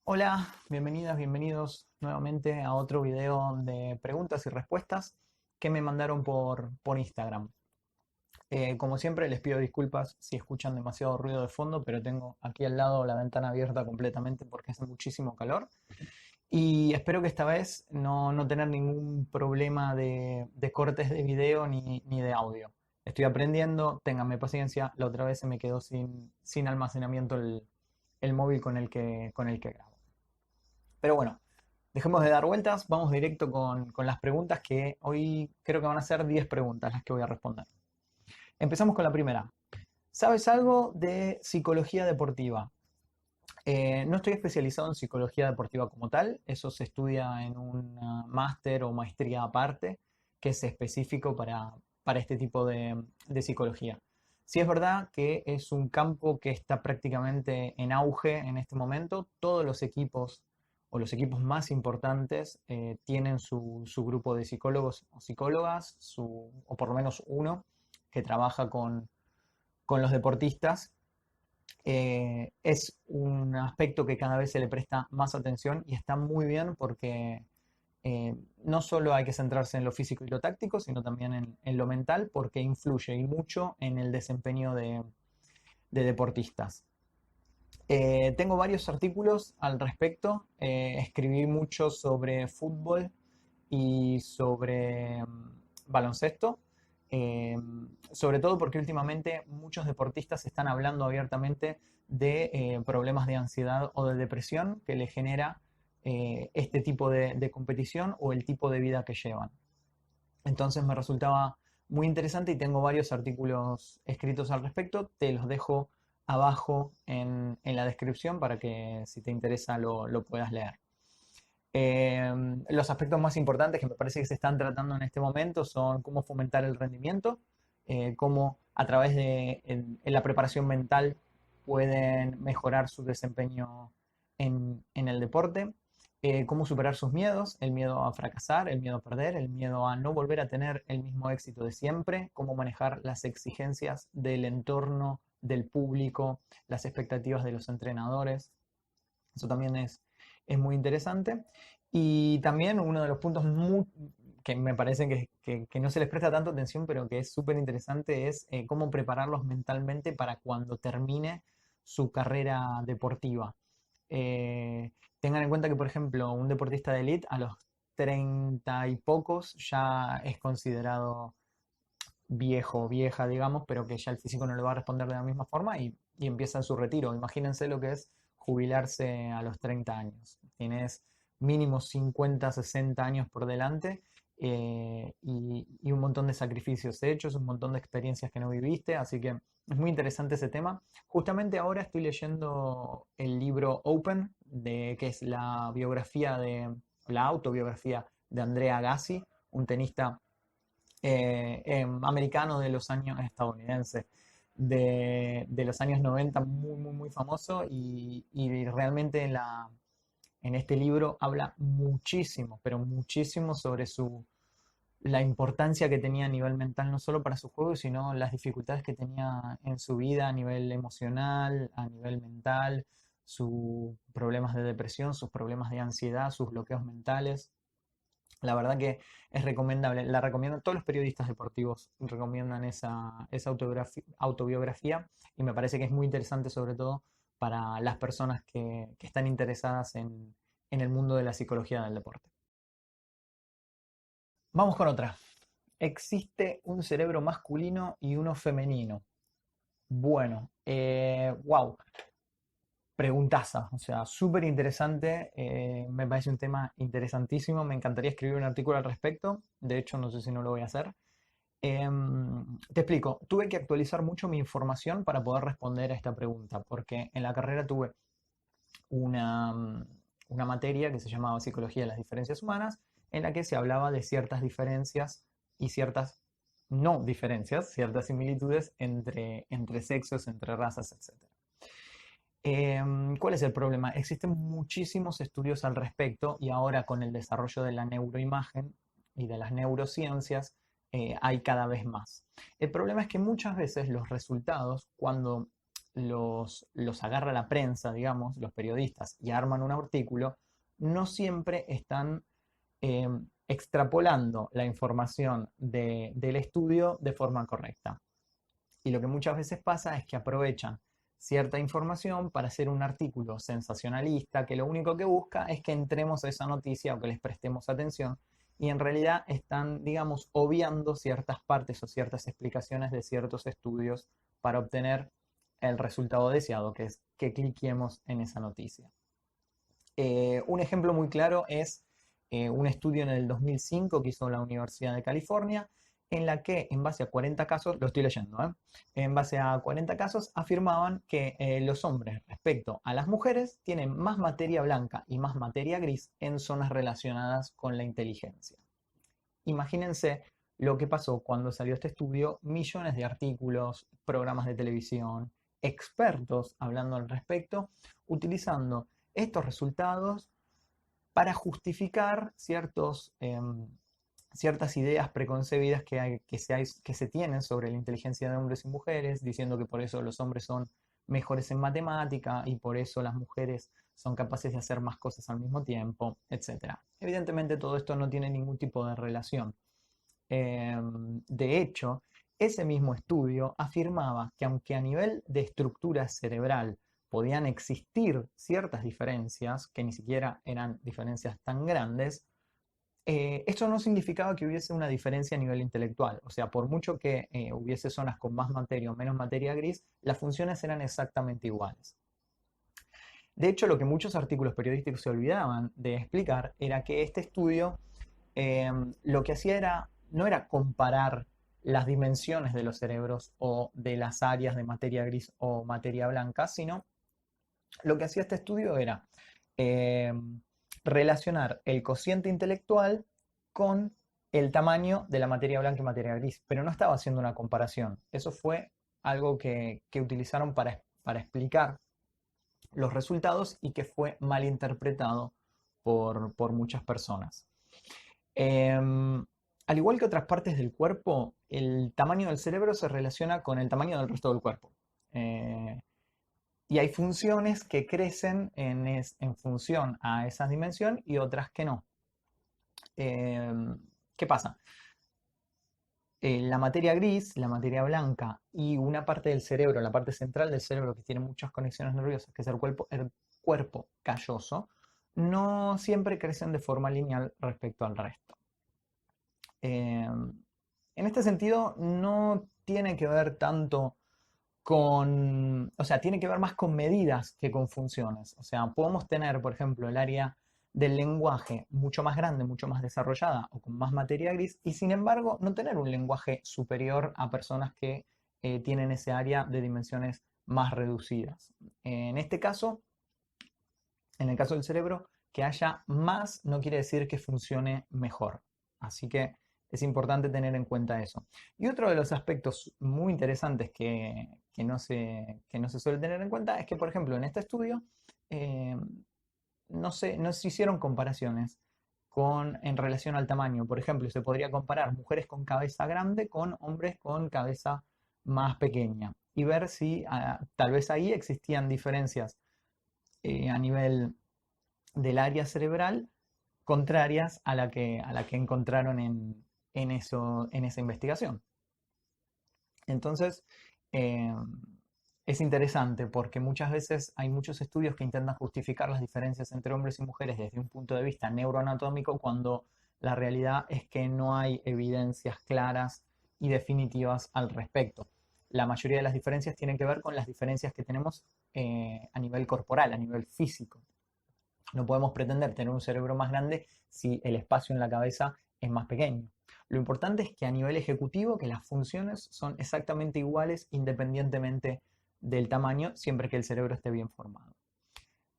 Hola, bienvenidas, bienvenidos nuevamente a otro video de preguntas y respuestas que me mandaron por Instagram. Como siempre, les pido disculpas si escuchan demasiado ruido de fondo, pero tengo aquí al lado la ventana abierta completamente porque hace muchísimo calor. Y espero que esta vez no tener ningún problema de cortes de video ni de audio. Estoy aprendiendo, ténganme paciencia. La otra vez se me quedó sin almacenamiento el móvil con el que grabo. Pero bueno, dejemos de dar vueltas, vamos directo con las preguntas que hoy creo que van a ser 10 preguntas las que voy a responder. Empezamos con la primera. ¿Sabes algo de psicología deportiva? No estoy especializado en psicología deportiva como tal, eso se estudia en un máster o maestría aparte, que es específico para este tipo de psicología. Sí es verdad que es un campo que está prácticamente en auge en este momento. Todos los equipos o los equipos más importantes tienen su grupo de psicólogos o psicólogas, o por lo menos uno que trabaja con los deportistas. Es un aspecto que cada vez se le presta más atención y está muy bien porque no solo hay que centrarse en lo físico y lo táctico, sino también en lo mental, porque influye y mucho en el desempeño de deportistas. Tengo varios artículos al respecto. Escribí mucho sobre fútbol y sobre baloncesto. eh, Sobre todo porque últimamente muchos deportistas están hablando abiertamente de problemas de ansiedad o de depresión que les genera este tipo de competición o el tipo de vida que llevan. Entonces me resultaba muy interesante y tengo varios artículos escritos al respecto. Te los dejo abajo en la descripción para que si te interesa lo puedas leer. Los aspectos más importantes que me parece que se están tratando en este momento son cómo fomentar el rendimiento, cómo a través en la preparación mental pueden mejorar su desempeño en el deporte, cómo superar sus miedos, el miedo a fracasar, el miedo a perder, el miedo a no volver a tener el mismo éxito de siempre, cómo manejar las exigencias del entorno, del público, las expectativas de los entrenadores. Eso también es muy interesante. Y también uno de los puntos que me parece que no se les presta tanto atención, pero que es súper interesante, es cómo prepararlos mentalmente para cuando termine su carrera deportiva. Tengan en cuenta que, por ejemplo, un deportista de élite a los 30 y pocos ya es considerado viejo o vieja, digamos, pero que ya el físico no le va a responder de la misma forma y empieza su retiro. Imagínense lo que es jubilarse a los 30 años. Tienes mínimo 50, 60 años por delante y un montón de sacrificios hechos, un montón de experiencias que no viviste, así que es muy interesante ese tema. Justamente ahora estoy leyendo el libro Open, que es la autobiografía de Andrea Agassi, un tenista americano de los años estadounidenses, de los años 90 muy, muy, muy famoso y realmente en este libro habla muchísimo, pero muchísimo sobre la importancia que tenía a nivel mental, no solo para su juego, sino las dificultades que tenía en su vida a nivel emocional, a nivel mental, sus problemas de depresión, sus problemas de ansiedad, sus bloqueos mentales. La verdad que es recomendable, la recomiendo, todos los periodistas deportivos recomiendan esa autobiografía y me parece que es muy interesante sobre todo para las personas que están interesadas en el mundo de la psicología del deporte. Vamos con otra. ¿Existe un cerebro masculino y uno femenino? Bueno, wow, preguntaza, o sea, súper interesante, me parece un tema interesantísimo, me encantaría escribir un artículo al respecto, de hecho no sé si no lo voy a hacer. Te explico, tuve que actualizar mucho mi información para poder responder a esta pregunta, porque en la carrera tuve una, una materia que se llamaba Psicología de las Diferencias Humanas, en la que se hablaba de ciertas diferencias y ciertas no diferencias, ciertas similitudes entre sexos, entre razas, etc. ¿Cuál es el problema? Existen muchísimos estudios al respecto y ahora con el desarrollo de la neuroimagen y de las neurociencias hay cada vez más. El problema es que muchas veces los resultados, cuando los agarra la prensa, digamos, los periodistas, y arman un artículo, no siempre están eh, extrapolando la información del estudio de forma correcta. Y lo que muchas veces pasa es que aprovechan cierta información para hacer un artículo sensacionalista que lo único que busca es que entremos a esa noticia o que les prestemos atención, y en realidad están, digamos, obviando ciertas partes o ciertas explicaciones de ciertos estudios para obtener el resultado deseado, que es que cliquemos en esa noticia. Un ejemplo muy claro es un estudio en el 2005 que hizo la Universidad de California, en la que en base a 40 casos, lo estoy leyendo, en base a 40 casos afirmaban que los hombres respecto a las mujeres tienen más materia blanca y más materia gris en zonas relacionadas con la inteligencia. Imagínense lo que pasó cuando salió este estudio, millones de artículos, programas de televisión, expertos hablando al respecto, utilizando estos resultados para justificar ciertas ideas preconcebidas que se tienen sobre la inteligencia de hombres y mujeres, diciendo que por eso los hombres son mejores en matemática y por eso las mujeres son capaces de hacer más cosas al mismo tiempo, etc. Evidentemente todo esto no tiene ningún tipo de relación. De hecho, ese mismo estudio afirmaba que aunque a nivel de estructura cerebral podían existir ciertas diferencias, que ni siquiera eran diferencias tan grandes, esto no significaba que hubiese una diferencia a nivel intelectual. O sea, por mucho que hubiese zonas con más materia o menos materia gris, las funciones eran exactamente iguales. De hecho, lo que muchos artículos periodísticos se olvidaban de explicar era que este estudio lo que hacía no era comparar las dimensiones de los cerebros o de las áreas de materia gris o materia blanca, sino lo que hacía este estudio era eh, relacionar el cociente intelectual con el tamaño de la materia blanca y materia gris, pero no estaba haciendo una comparación. Eso fue algo que utilizaron para explicar los resultados y que fue mal interpretado por muchas personas. Al igual que otras partes del cuerpo, el tamaño del cerebro se relaciona con el tamaño del resto del cuerpo. Y hay funciones que crecen en función a esa dimensión y otras que no. ¿Qué pasa? La materia gris, la materia blanca y una parte del cerebro, la parte central del cerebro que tiene muchas conexiones nerviosas, que es el cuerpo calloso, no siempre crecen de forma lineal respecto al resto. En este sentido, no tiene que ver tanto o sea, tiene que ver más con medidas que con funciones. O sea, podemos tener, por ejemplo, el área del lenguaje mucho más grande, mucho más desarrollada o con más materia gris, y sin embargo no tener un lenguaje superior a personas que tienen ese área de dimensiones más reducidas. En este caso, en el caso del cerebro, que haya más no quiere decir que funcione mejor. Así que es importante tener en cuenta eso. Y otro de los aspectos muy interesantes que no se suele tener en cuenta es que, por ejemplo, en este estudio eh, no se hicieron comparaciones en relación al tamaño. Por ejemplo, se podría comparar mujeres con cabeza grande con hombres con cabeza más pequeña y ver si tal vez ahí existían diferencias a nivel del área cerebral contrarias a la que encontraron en esa investigación. Entonces, eh, es interesante porque muchas veces hay muchos estudios que intentan justificar las diferencias entre hombres y mujeres desde un punto de vista neuroanatómico, cuando la realidad es que no hay evidencias claras y definitivas al respecto. La mayoría de las diferencias tienen que ver con las diferencias que tenemos a nivel corporal, a nivel físico. No podemos pretender tener un cerebro más grande si el espacio en la cabeza es más pequeño. Lo importante es que a nivel ejecutivo, que las funciones son exactamente iguales independientemente del tamaño, siempre que el cerebro esté bien formado.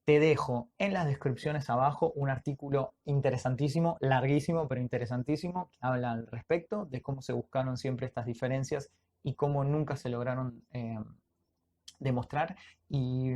Te dejo en las descripciones abajo un artículo interesantísimo, larguísimo, pero interesantísimo, que habla al respecto de cómo se buscaron siempre estas diferencias y cómo nunca se lograron demostrar, y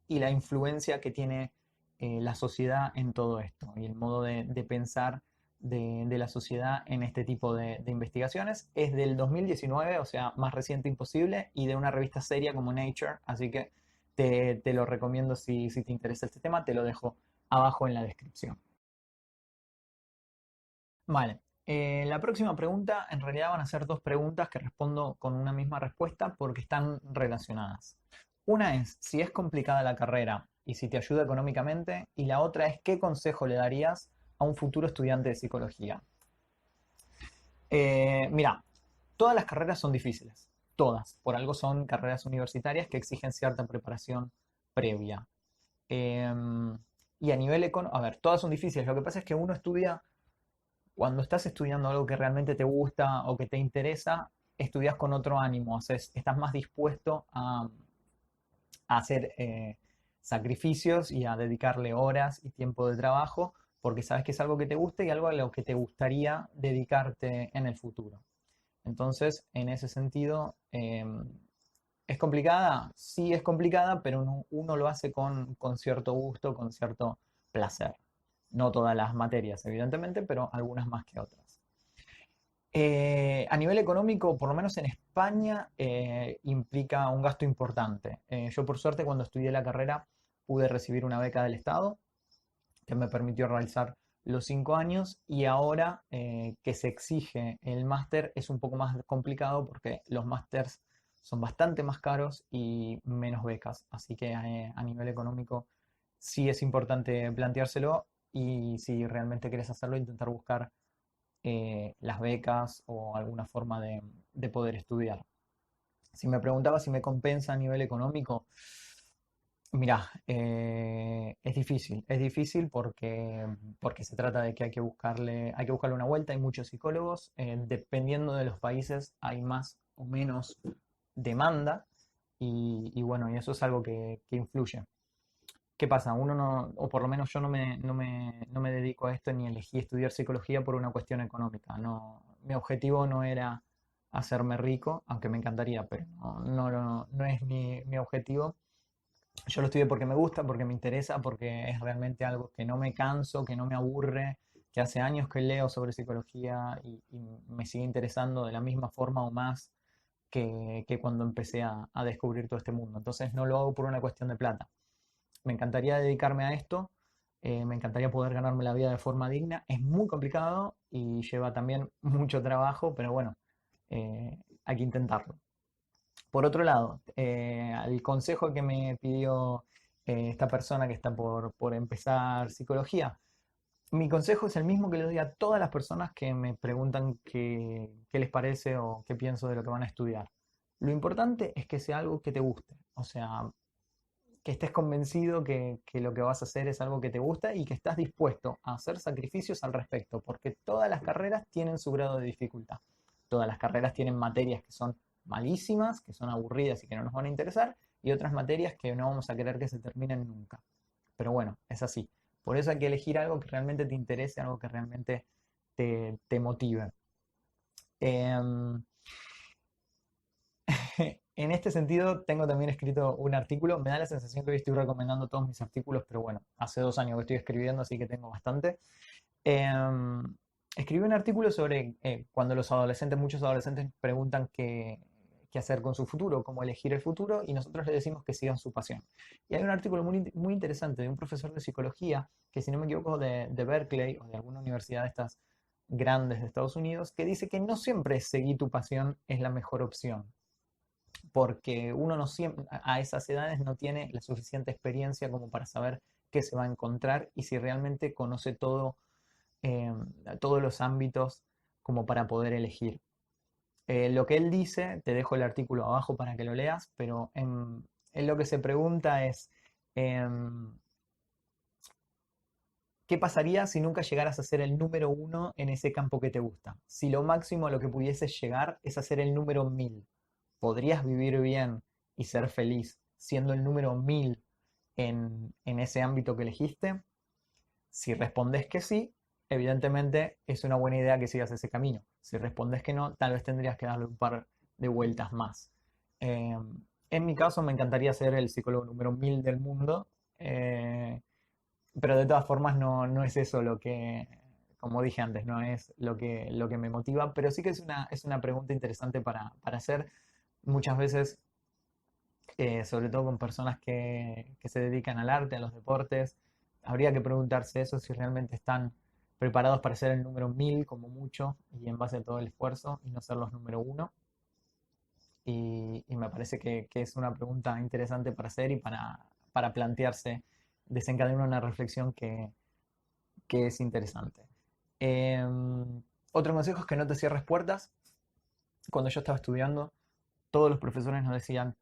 la influencia que tiene la sociedad en todo esto y el modo de pensar de la sociedad en este tipo de investigaciones. Es del 2019, o sea, más reciente imposible, y de una revista seria como Nature, así que te lo recomiendo si te interesa este tema, te lo dejo abajo en la descripción. Vale, la próxima pregunta en realidad van a ser dos preguntas que respondo con una misma respuesta porque están relacionadas. Una es si es complicada la carrera y si te ayuda económicamente, y la otra es qué consejo le darías a un futuro estudiante de psicología. Mira, todas las carreras son difíciles, todas, por algo son carreras universitarias que exigen cierta preparación previa. Y a nivel económico, a ver, todas son difíciles, lo que pasa es que uno estudia cuando estás estudiando algo que realmente te gusta o que te interesa, estudias con otro ánimo, estás más dispuesto a hacer sacrificios y a dedicarle horas y tiempo de trabajo porque sabes que es algo que te gusta y algo a lo que te gustaría dedicarte en el futuro. Entonces, en ese sentido, ¿es complicada? Sí, es complicada, pero uno lo hace con cierto gusto, con cierto placer. No todas las materias, evidentemente, pero algunas más que otras. A nivel económico, por lo menos en España, implica un gasto importante. Yo, por suerte, cuando estudié la carrera, pude recibir una beca del Estado que me permitió realizar los 5 años, y ahora que se exige el máster es un poco más complicado porque los másters son bastante más caros y menos becas. Así que a nivel económico sí es importante planteárselo, y si realmente quieres hacerlo, intentar buscar las becas o alguna forma de poder estudiar. Si me preguntaba si me compensa a nivel económico, mira, es difícil porque se trata de que hay que buscarle una vuelta. Hay muchos psicólogos, dependiendo de los países hay más o menos demanda, y bueno, y eso es algo que influye. ¿Qué pasa? Uno no, o por lo menos yo no me dedico a esto ni elegí estudiar psicología por una cuestión económica. No, mi objetivo no era hacerme rico, aunque me encantaría, pero no es mi objetivo. Yo lo estudié porque me gusta, porque me interesa, porque es realmente algo que no me canso, que no me aburre, que hace años que leo sobre psicología y me sigue interesando de la misma forma o más que cuando empecé a descubrir todo este mundo. Entonces no lo hago por una cuestión de plata. Me encantaría dedicarme a esto, me encantaría poder ganarme la vida de forma digna. Es muy complicado y lleva también mucho trabajo, pero bueno, hay que intentarlo. Por otro lado, al consejo que me pidió esta persona que está por empezar psicología, mi consejo es el mismo que le doy a todas las personas que me preguntan qué les parece o qué pienso de lo que van a estudiar. Lo importante es que sea algo que te guste, o sea, que estés convencido que lo que vas a hacer es algo que te gusta y que estás dispuesto a hacer sacrificios al respecto, porque todas las carreras tienen su grado de dificultad. Todas las carreras tienen materias que son malísimas, que son aburridas y que no nos van a interesar, y otras materias que no vamos a querer que se terminen nunca. Pero bueno, es así. Por eso hay que elegir algo que realmente te interese, algo que realmente te motive. Em, En este sentido, tengo también escrito un artículo. Me da la sensación que hoy estoy recomendando todos mis artículos, pero bueno, hace 2 años que estoy escribiendo, así que tengo bastante. Em, Escribí un artículo sobre cuando muchos adolescentes preguntan qué hacer con su futuro, cómo elegir el futuro, y nosotros les decimos que sigan su pasión. Y hay un artículo muy interesante de un profesor de psicología, que si no me equivoco de Berkeley o de alguna universidad de estas grandes de Estados Unidos, que dice que no siempre seguir tu pasión es la mejor opción, porque uno no siempre, a esas edades no tiene la suficiente experiencia como para saber qué se va a encontrar y si realmente conoce eh, todos los ámbitos como para poder elegir. Lo que él dice, te dejo el artículo abajo para que lo leas, pero en lo que se pregunta es, em, ¿qué pasaría si nunca llegaras a ser el número uno en ese campo que te gusta? Si lo máximo a lo que pudieses llegar es a ser el número 1000, ¿podrías vivir bien y ser feliz siendo el número 1000 en ese ámbito que elegiste? Si respondes que sí, evidentemente es una buena idea que sigas ese camino. Si respondes que no, tal vez tendrías que darle un par de vueltas más. Eh, en mi caso, me encantaría ser el psicólogo número 1000 del mundo, pero de todas formas no es eso como dije antes, no es lo que me motiva, pero sí que es una pregunta interesante para hacer muchas veces, sobre todo con personas que se dedican al arte, a los deportes. Habría que preguntarse eso, si realmente están preparados para ser el número 1000 como mucho y en base a todo el esfuerzo y no ser los número uno. Y me parece que es una pregunta interesante para hacer y para plantearse, desencadena una reflexión que es interesante. Otro consejo es que no te cierres puertas. Cuando yo estaba estudiando, todos los profesores nos decían,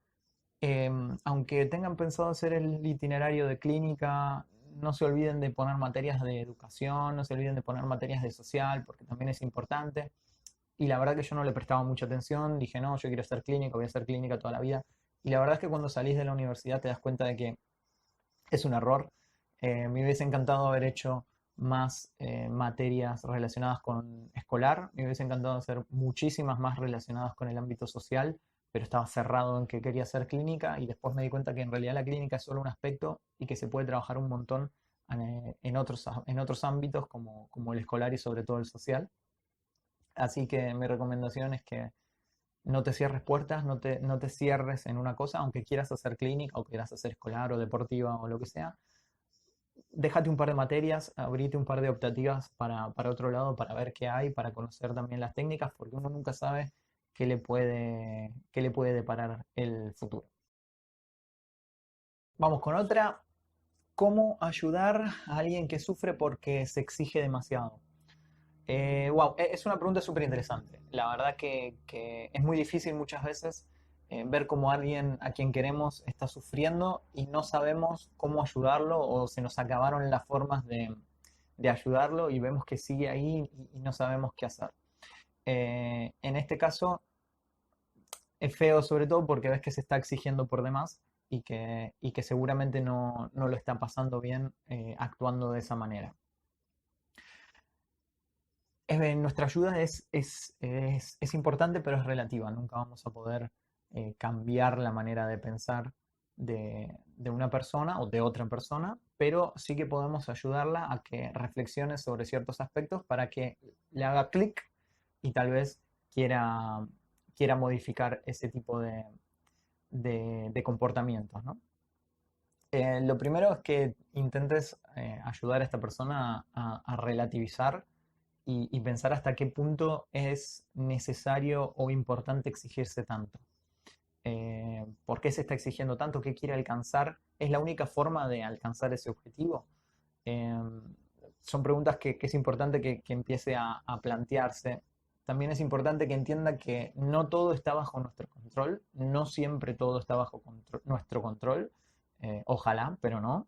aunque tengan pensado hacer el itinerario de clínica, no se olviden de poner materias de educación, no se olviden de poner materias de social, porque también es importante. Y la verdad que yo no le prestaba mucha atención, dije, no, yo quiero ser clínico, voy a hacer clínica toda la vida. Y la verdad es que cuando salís de la universidad te das cuenta de que es un error. Me hubiese encantado haber hecho más materias relacionadas con escolar, me hubiese encantado hacer muchísimas más relacionadas con el ámbito social, pero estaba cerrado en que quería hacer clínica y después me di cuenta que en realidad la clínica es solo un aspecto y que se puede trabajar un montón en otros ámbitos como el escolar y sobre todo el social. Así que mi recomendación es que no te cierres puertas, no te cierres en una cosa, aunque quieras hacer clínica o quieras hacer escolar o deportiva o lo que sea. Déjate un par de materias, abrite un par de optativas para otro lado, para ver qué hay, para conocer también las técnicas, porque uno nunca sabe qué le puede deparar el futuro. Vamos con otra. ¿Cómo ayudar a alguien que sufre porque se exige demasiado? Wow, es una pregunta súper interesante. La verdad que es muy difícil muchas veces ver cómo alguien a quien queremos está sufriendo y no sabemos cómo ayudarlo o se nos acabaron las formas de ayudarlo y vemos que sigue ahí y no sabemos qué hacer. En este caso es feo sobre todo porque ves que se está exigiendo por demás y que seguramente no lo está pasando bien actuando de esa manera. Nuestra ayuda es importante, pero es relativa. Nunca vamos a poder cambiar la manera de pensar de una persona o de otra persona, pero sí que podemos ayudarla a que reflexione sobre ciertos aspectos para que le haga clic y tal vez quiera, quiera modificar ese tipo de comportamientos, ¿no? Lo primero es que intentes ayudar a esta persona a relativizar y pensar hasta qué punto es necesario o importante exigirse tanto. ¿Por qué se está exigiendo tanto? ¿Qué quiere alcanzar? ¿Es la única forma de alcanzar ese objetivo? Eh, Son preguntas que es importante que empiece a plantearse. También es importante que entienda que no todo está bajo nuestro control, no siempre todo está bajo nuestro control, ojalá, pero no.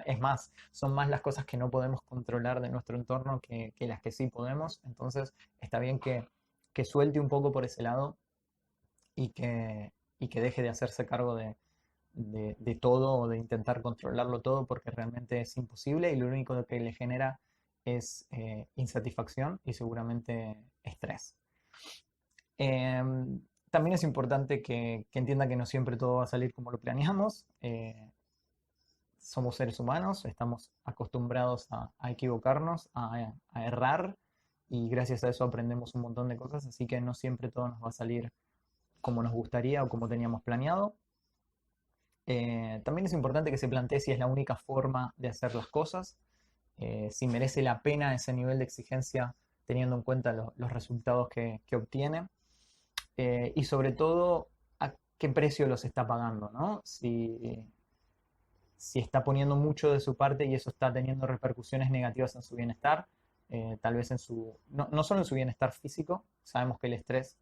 Es más, son más las cosas que no podemos controlar de nuestro entorno que las que sí podemos, entonces está bien que suelte un poco por ese lado y y que deje de hacerse cargo de todo o de intentar controlarlo todo porque realmente es imposible y lo único que le genera es insatisfacción y seguramente estrés. También es importante que entienda que no siempre todo va a salir como lo planeamos. Somos seres humanos, estamos acostumbrados a equivocarnos, a errar y gracias a eso aprendemos un montón de cosas, así que no siempre todo nos va a salir como nos gustaría o como teníamos planeado. También es importante que se plantee si es la única forma de hacer las cosas, si merece la pena ese nivel de exigencia teniendo en cuenta los resultados que obtiene y sobre todo a qué precio los está pagando, ¿no? Si está poniendo mucho de su parte y eso está teniendo repercusiones negativas en su bienestar, tal vez no solo en su bienestar físico, sabemos que el estrés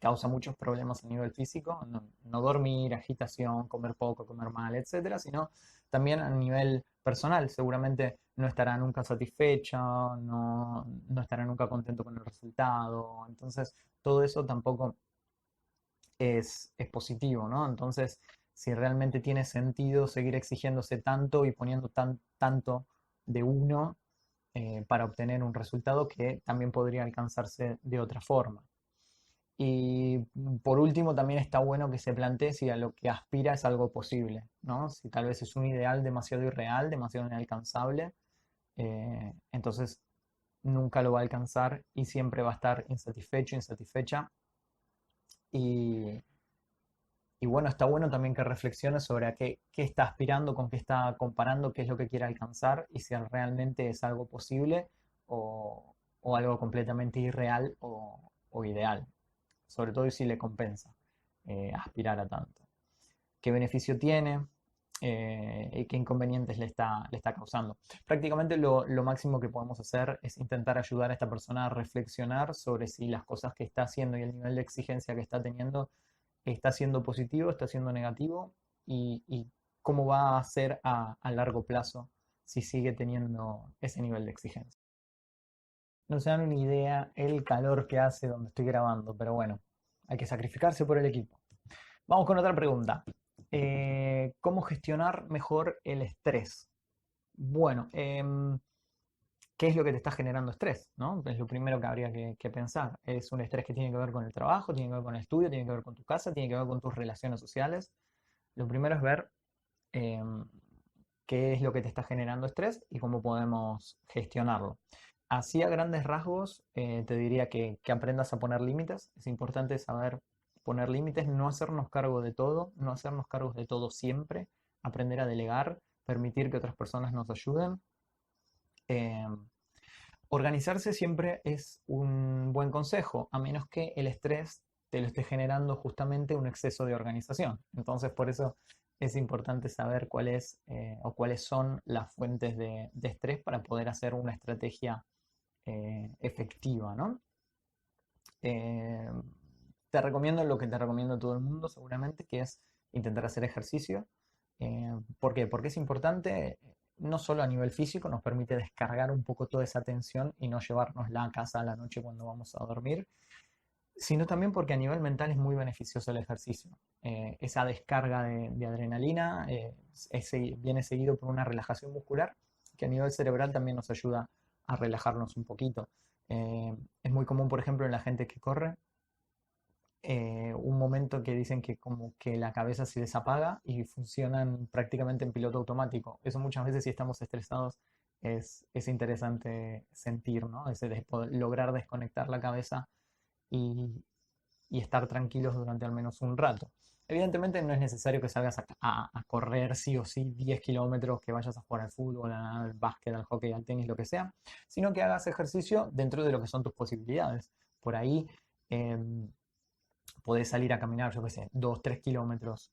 causa muchos problemas a nivel físico, no dormir, agitación, comer poco, comer mal, etcétera, sino también a nivel personal. Seguramente no estará nunca satisfecha, no estará nunca contento con el resultado. Entonces, todo eso tampoco es positivo, ¿no? Entonces, si realmente tiene sentido seguir exigiéndose tanto y poniendo tanto de uno para obtener un resultado que también podría alcanzarse de otra forma. Y por último, también está bueno que se plantee si a lo que aspira es algo posible, ¿no? Si tal vez es un ideal demasiado irreal, demasiado inalcanzable, entonces nunca lo va a alcanzar y siempre va a estar insatisfecho, insatisfecha. Y, y bueno, está bueno también que reflexione sobre a qué está aspirando, con qué está comparando, qué es lo que quiere alcanzar y si realmente es algo posible o algo completamente irreal o ideal. Sobre todo si le compensa aspirar a tanto. ¿Qué beneficio tiene? Y qué inconvenientes le está causando. Prácticamente lo máximo que podemos hacer es intentar ayudar a esta persona a reflexionar sobre si las cosas que está haciendo y el nivel de exigencia que está teniendo está siendo positivo, está siendo negativo y cómo va a ser a largo plazo si sigue teniendo ese nivel de exigencia. No se dan una idea el calor que hace donde estoy grabando, pero bueno, hay que sacrificarse por el equipo. Vamos con otra pregunta. ¿Cómo gestionar mejor el estrés? Bueno, ¿qué es lo que te está generando estrés? ¿No? Es lo primero que habría que pensar. Es un estrés que tiene que ver con el trabajo, tiene que ver con el estudio, tiene que ver con tu casa, tiene que ver con tus relaciones sociales. Lo primero es ver em, qué es lo que te está generando estrés y cómo podemos gestionarlo. Así a grandes rasgos, te diría que aprendas a poner límites. Es importante saber poner límites, no hacernos cargo de todo, no hacernos cargos de todo siempre, aprender a delegar, permitir que otras personas nos ayuden. Eh, Organizarse siempre es un buen consejo, a menos que el estrés te lo esté generando justamente un exceso de organización. Entonces, por eso es importante saber cuál es o cuáles son las fuentes de estrés para poder hacer una estrategia efectiva, ¿no? Eh, Te recomiendo lo que te recomiendo a todo el mundo, seguramente, que es intentar hacer ejercicio. ¿Por qué? Porque es importante, no solo a nivel físico, nos permite descargar un poco toda esa tensión y no llevárnosla a casa a la noche cuando vamos a dormir, sino también porque a nivel mental es muy beneficioso el ejercicio. Esa descarga de adrenalina viene seguido por una relajación muscular que a nivel cerebral también nos ayuda a relajarnos un poquito. Es muy común, por ejemplo, en la gente que corre, un momento que dicen que como que la cabeza se desapaga y funcionan prácticamente en piloto automático. Eso muchas veces si estamos estresados es interesante sentir, ¿no? Ese de lograr desconectar la cabeza y, y estar tranquilos durante al menos un rato. Evidentemente no es necesario que salgas a correr sí o sí 10 kilómetros, que vayas a jugar al fútbol, al básquet, al hockey, al tenis, lo que sea, sino que hagas ejercicio dentro de lo que son tus posibilidades. Por ahí eh, podés salir a caminar, yo qué sé, 2, 3 kilómetros.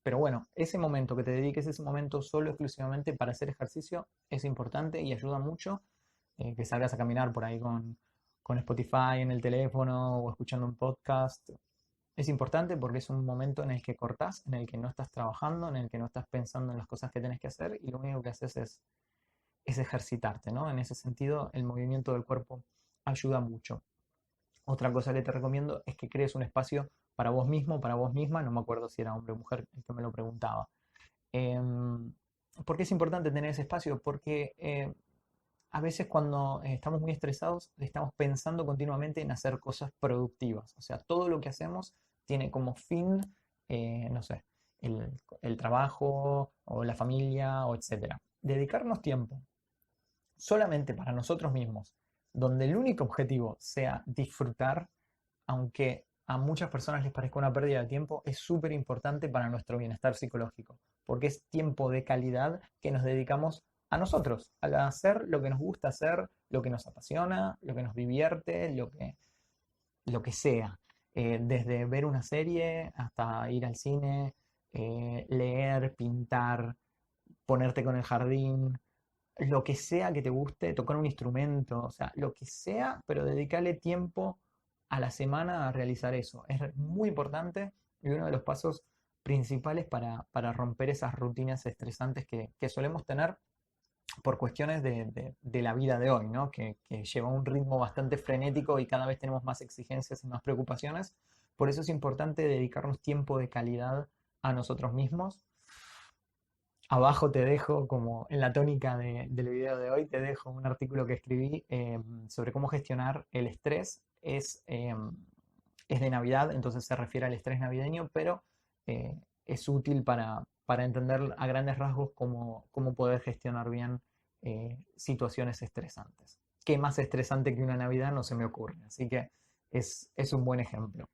Pero bueno, ese momento que te dediques, ese momento solo exclusivamente para hacer ejercicio, es importante y ayuda mucho que salgas a caminar por ahí con Spotify en el teléfono o escuchando un podcast. Es importante porque es un momento en el que cortás, en el que no estás trabajando, en el que no estás pensando en las cosas que tenés que hacer y lo único que haces es ejercitarte, ¿no? En ese sentido, el movimiento del cuerpo ayuda mucho. Otra cosa que te recomiendo es que crees un espacio para vos mismo, para vos misma, no me acuerdo si era hombre o mujer el que me lo preguntaba. ¿Por qué es importante tener ese espacio? Porque a veces cuando estamos muy estresados estamos pensando continuamente en hacer cosas productivas. O sea, todo lo que hacemos tiene como fin, no sé, el trabajo o la familia o etcétera. Dedicarnos tiempo solamente para nosotros mismos, donde el único objetivo sea disfrutar, aunque a muchas personas les parezca una pérdida de tiempo, es súper importante para nuestro bienestar psicológico, porque es tiempo de calidad que nos dedicamos a nosotros, a hacer lo que nos gusta hacer, lo que nos apasiona, lo que nos divierte, lo que sea. Desde ver una serie hasta ir al cine, leer, pintar, ponerte con el jardín, lo que sea que te guste, tocar un instrumento, o sea, lo que sea, pero dedicarle tiempo a la semana a realizar eso. Es muy importante y uno de los pasos principales para romper esas rutinas estresantes que solemos tener por cuestiones de la vida de hoy, ¿no? Que lleva un ritmo bastante frenético y cada vez tenemos más exigencias y más preocupaciones. Por eso es importante dedicarnos tiempo de calidad a nosotros mismos. Abajo te dejo, como en la tónica del video de hoy, te dejo un artículo que escribí sobre cómo gestionar el estrés. Es de Navidad, entonces se refiere al estrés navideño, pero es útil para entender a grandes rasgos cómo poder gestionar bien situaciones estresantes. qué más estresante que una Navidad no se me ocurre. Así que es un buen ejemplo.